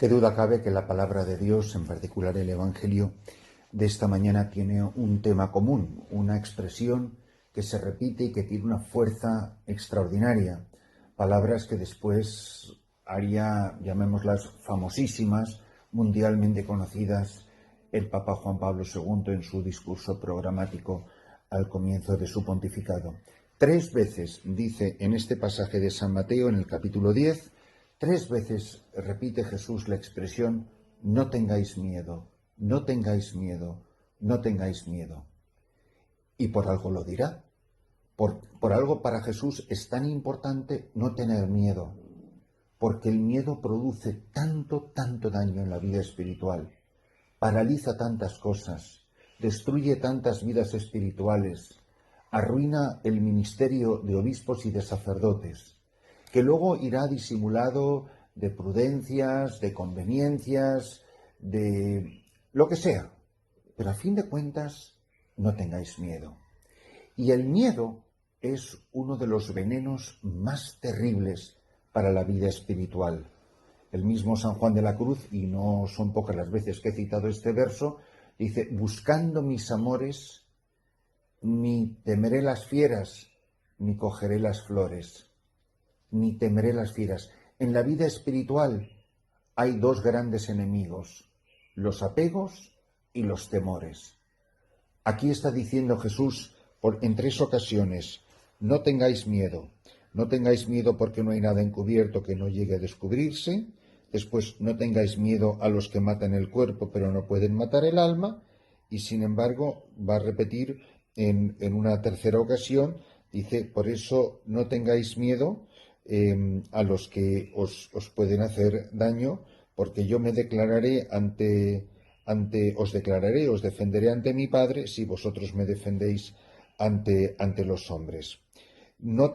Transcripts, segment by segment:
Qué duda cabe que la palabra de Dios, en particular el Evangelio de esta mañana, tiene un tema común, una expresión que se repite y que tiene una fuerza extraordinaria. Palabras que después haría, llamémoslas famosísimas, mundialmente conocidas, el Papa Juan Pablo II en su discurso programático al comienzo de su pontificado. 3 veces dice en este pasaje de San Mateo, en el capítulo 10, 3 veces repite Jesús la expresión: no tengáis miedo, no tengáis miedo, no tengáis miedo. Y por algo lo dirá. Por algo para Jesús es tan importante no tener miedo, porque el miedo produce tanto daño en la vida espiritual, paraliza tantas cosas, destruye tantas vidas espirituales, arruina el ministerio de obispos y de sacerdotes, que luego irá disimulado de prudencias, de conveniencias, de lo que sea. Pero a fin de cuentas, no tengáis miedo. Y el miedo es uno de los venenos más terribles para la vida espiritual. El mismo San Juan de la Cruz, y no son pocas las veces que he citado este verso, dice: buscando mis amores, ni temeré las fieras, ni cogeré las flores, ni temeré las fieras. En la vida espiritual hay 2 grandes enemigos: los apegos y los temores. Aquí está diciendo Jesús en 3 ocasiones: no tengáis miedo. No tengáis miedo porque no hay nada encubierto que no llegue a descubrirse. Después, no tengáis miedo a los que matan el cuerpo pero no pueden matar el alma. Y sin embargo, va a repetir en una tercera ocasión, dice: por eso no tengáis miedo a los que os pueden hacer daño, porque yo me declararé os defenderé ante mi Padre si vosotros me defendéis ante los hombres. No,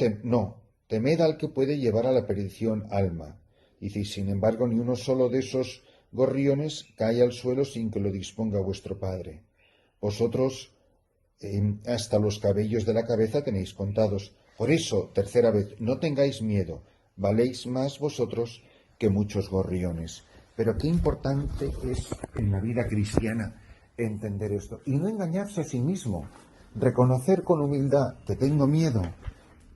temed al que puede llevar a la perdición alma. Dice: sin embargo, ni uno solo de esos gorriones cae al suelo sin que lo disponga vuestro Padre. Vosotros hasta los cabellos de la cabeza tenéis contados. Por eso, tercera vez, no tengáis miedo, valéis más vosotros que muchos gorriones. Pero qué importante es en la vida cristiana entender esto y no engañarse a sí mismo. Reconocer con humildad que tengo miedo,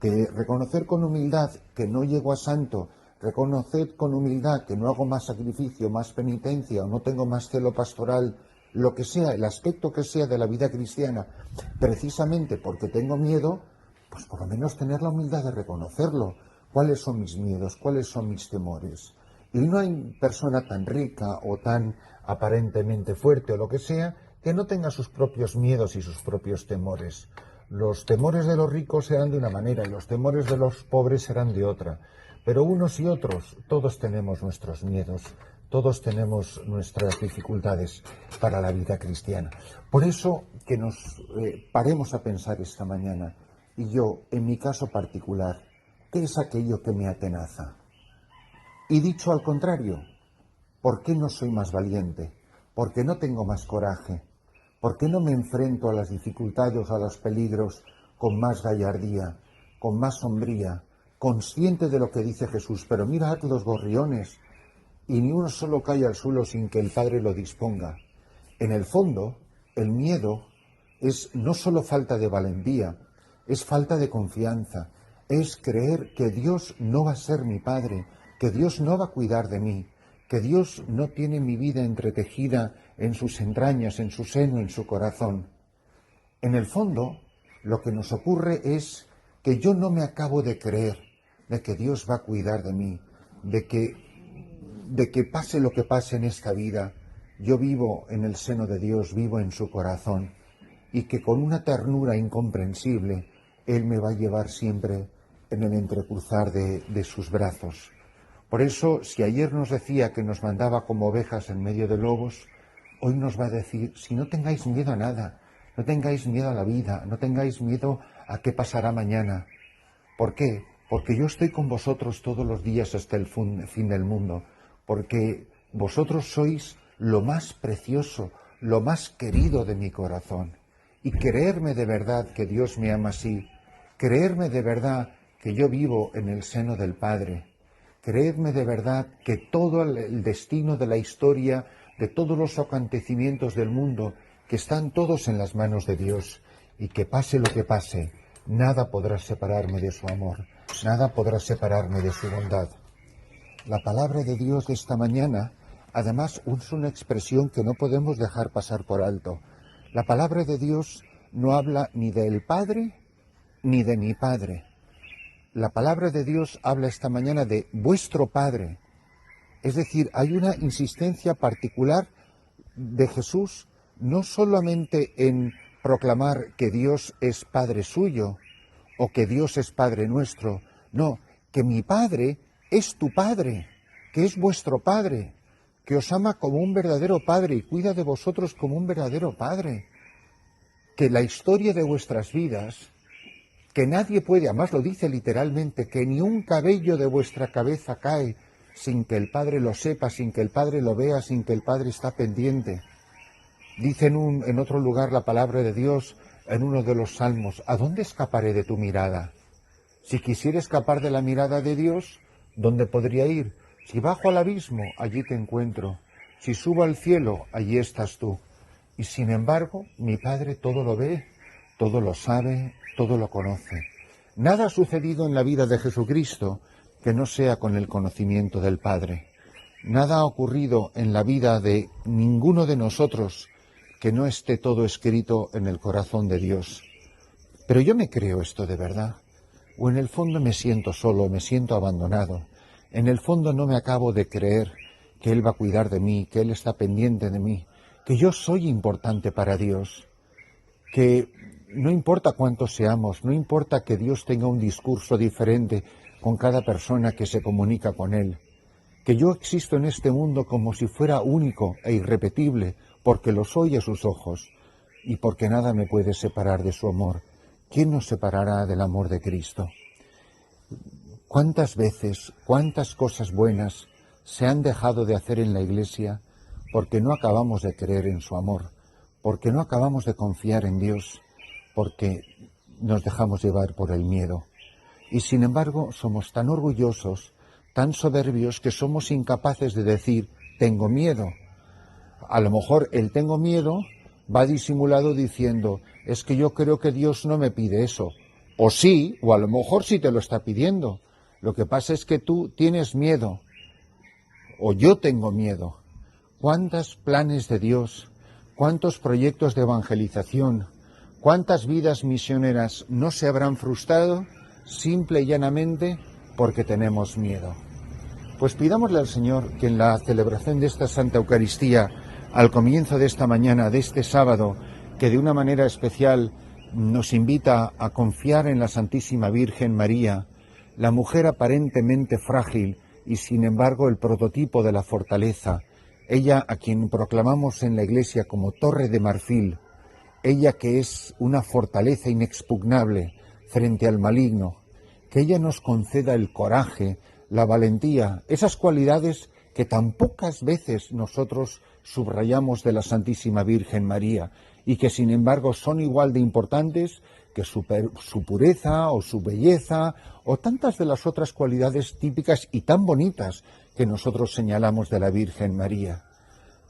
reconocer con humildad que no llego a santo, reconocer con humildad que no hago más sacrificio, más penitencia, o no tengo más celo pastoral, lo que sea, el aspecto que sea de la vida cristiana, precisamente porque tengo miedo, pues por lo menos tener la humildad de reconocerlo. ¿Cuáles son mis miedos? ¿Cuáles son mis temores? Y no hay persona tan rica o tan aparentemente fuerte o lo que sea que no tenga sus propios miedos y sus propios temores. Los temores de los ricos serán de una manera y los temores de los pobres serán de otra. Pero unos y otros, todos tenemos nuestros miedos, todos tenemos nuestras dificultades para la vida cristiana. Por eso que nos paremos a pensar esta mañana, y yo, en mi caso particular, ¿qué es aquello que me atenaza? Y dicho al contrario, ¿por qué no soy más valiente? ¿Por qué no tengo más coraje? ¿Por qué no me enfrento a las dificultades o a los peligros con más gallardía, con más hombría, consciente de lo que dice Jesús? Pero mirad los gorriones, y ni uno solo cae al suelo sin que el Padre lo disponga. En el fondo, el miedo es no solo falta de valentía, es falta de confianza, es creer que Dios no va a ser mi Padre, que Dios no va a cuidar de mí, que Dios no tiene mi vida entretejida en sus entrañas, en su seno, en su corazón. En el fondo, lo que nos ocurre es que yo no me acabo de creer de que Dios va a cuidar de mí, de que pase lo que pase en esta vida, yo vivo en el seno de Dios, vivo en su corazón, y que con una ternura incomprensible Él me va a llevar siempre en el entrecruzar de sus brazos. Por eso, si ayer nos decía que nos mandaba como ovejas en medio de lobos, hoy nos va a decir: si no tengáis miedo a nada, no tengáis miedo a la vida, no tengáis miedo a qué pasará mañana. ¿Por qué? Porque yo estoy con vosotros todos los días hasta el fin del mundo, porque vosotros sois lo más precioso, lo más querido de mi corazón. Y creerme de verdad que Dios me ama así, creerme de verdad que yo vivo en el seno del Padre, Creedme de verdad que todo el destino de la historia, de todos los acontecimientos del mundo, que están todos en las manos de Dios, y que pase lo que pase, nada podrá separarme de su amor, nada podrá separarme de su bondad. La palabra de Dios de esta mañana, además, es una expresión que no podemos dejar pasar por alto. La palabra de Dios no habla ni del Padre ni de mi Padre. La palabra de Dios habla esta mañana de vuestro Padre. Es decir, hay una insistencia particular de Jesús, no solamente en proclamar que Dios es Padre suyo o que Dios es Padre nuestro, no, que mi Padre es tu Padre, que es vuestro Padre, que os ama como un verdadero Padre y cuida de vosotros como un verdadero Padre, que la historia de vuestras vidas, que nadie puede, además lo dice literalmente, que ni un cabello de vuestra cabeza cae sin que el Padre lo sepa, sin que el Padre lo vea, sin que el Padre está pendiente. Dice en otro lugar la palabra de Dios, en uno de los salmos, ¿a dónde escaparé de tu mirada? Si quisiera escapar de la mirada de Dios, ¿dónde podría ir? Si bajo al abismo, allí te encuentro. Si subo al cielo, allí estás tú. Y sin embargo, mi Padre todo lo ve, todo lo sabe, todo lo conoce. Nada ha sucedido en la vida de Jesucristo que no sea con el conocimiento del Padre. Nada ha ocurrido en la vida de ninguno de nosotros que no esté todo escrito en el corazón de Dios. Pero yo me creo esto de verdad. O en el fondo me siento solo, me siento abandonado. En el fondo no me acabo de creer que Él va a cuidar de mí, que Él está pendiente de mí, que yo soy importante para Dios, que no importa cuántos seamos, no importa que Dios tenga un discurso diferente con cada persona que se comunica con Él, que yo existo en este mundo como si fuera único e irrepetible, porque lo soy a sus ojos, y porque nada me puede separar de su amor. ¿Quién nos separará del amor de Cristo? ¿Cuántas veces, cuántas cosas buenas se han dejado de hacer en la Iglesia porque no acabamos de creer en su amor, porque no acabamos de confiar en Dios, porque nos dejamos llevar por el miedo? Y sin embargo somos tan orgullosos, tan soberbios, que somos incapaces de decir, tengo miedo. A lo mejor el tengo miedo va disimulado diciendo, es que yo creo que Dios no me pide eso. O sí, o a lo mejor sí te lo está pidiendo. Lo que pasa es que tú tienes miedo, o yo tengo miedo. ¿Cuántos planes de Dios, cuántos proyectos de evangelización, cuántas vidas misioneras no se habrán frustrado simple y llanamente porque tenemos miedo? Pues pidámosle al Señor que en la celebración de esta Santa Eucaristía, al comienzo de esta mañana, de este sábado, que de una manera especial nos invita a confiar en la Santísima Virgen María, la mujer aparentemente frágil y sin embargo el prototipo de la fortaleza, ella a quien proclamamos en la Iglesia como Torre de Marfil, ella que es una fortaleza inexpugnable frente al maligno, que ella nos conceda el coraje, la valentía, esas cualidades que tan pocas veces nosotros subrayamos de la Santísima Virgen María y que sin embargo son igual de importantes que su pureza o su belleza o tantas de las otras cualidades típicas y tan bonitas que nosotros señalamos de la Virgen María.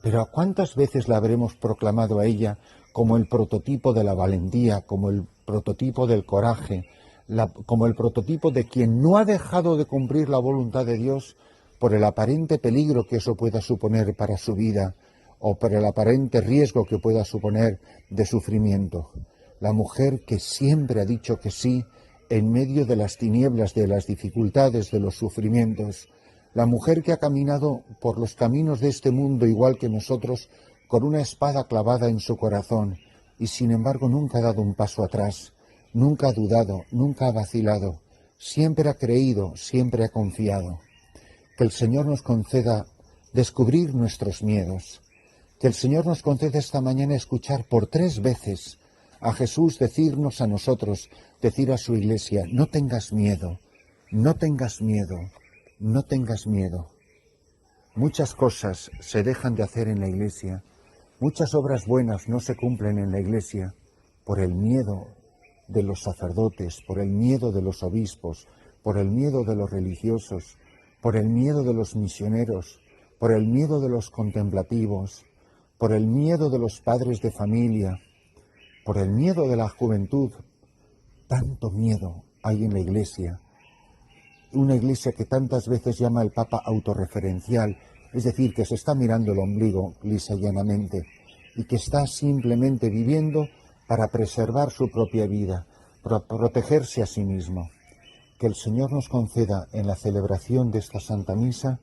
Pero ¿cuántas veces la habremos proclamado a ella como el prototipo de la valentía, como el prototipo del coraje, como el prototipo de quien no ha dejado de cumplir la voluntad de Dios por el aparente peligro que eso pueda suponer para su vida o por el aparente riesgo que pueda suponer de sufrimiento? La mujer que siempre ha dicho que sí en medio de las tinieblas, de las dificultades, de los sufrimientos. La mujer que ha caminado por los caminos de este mundo igual que nosotros, con una espada clavada en su corazón, y sin embargo nunca ha dado un paso atrás, nunca ha dudado, nunca ha vacilado, siempre ha creído, siempre ha confiado. Que el Señor nos conceda descubrir nuestros miedos, que el Señor nos conceda esta mañana escuchar por 3 veces a Jesús decirnos a nosotros, decir a su Iglesia, no tengas miedo, no tengas miedo, no tengas miedo. Muchas cosas se dejan de hacer en la Iglesia, muchas obras buenas no se cumplen en la Iglesia por el miedo de los sacerdotes, por el miedo de los obispos, por el miedo de los religiosos, por el miedo de los misioneros, por el miedo de los contemplativos, por el miedo de los padres de familia, por el miedo de la juventud. Tanto miedo hay en la Iglesia, una Iglesia que tantas veces llama al Papa autorreferencial, es decir, que se está mirando el ombligo lisa y llanamente y que está simplemente viviendo para preservar su propia vida, para protegerse a sí mismo. Que el Señor nos conceda en la celebración de esta Santa Misa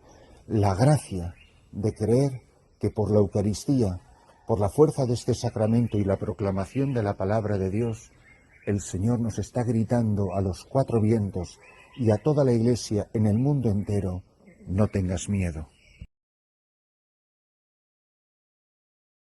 la gracia de creer que por la Eucaristía, por la fuerza de este sacramento y la proclamación de la palabra de Dios, el Señor nos está gritando a los cuatro vientos y a toda la Iglesia en el mundo entero: no tengas miedo.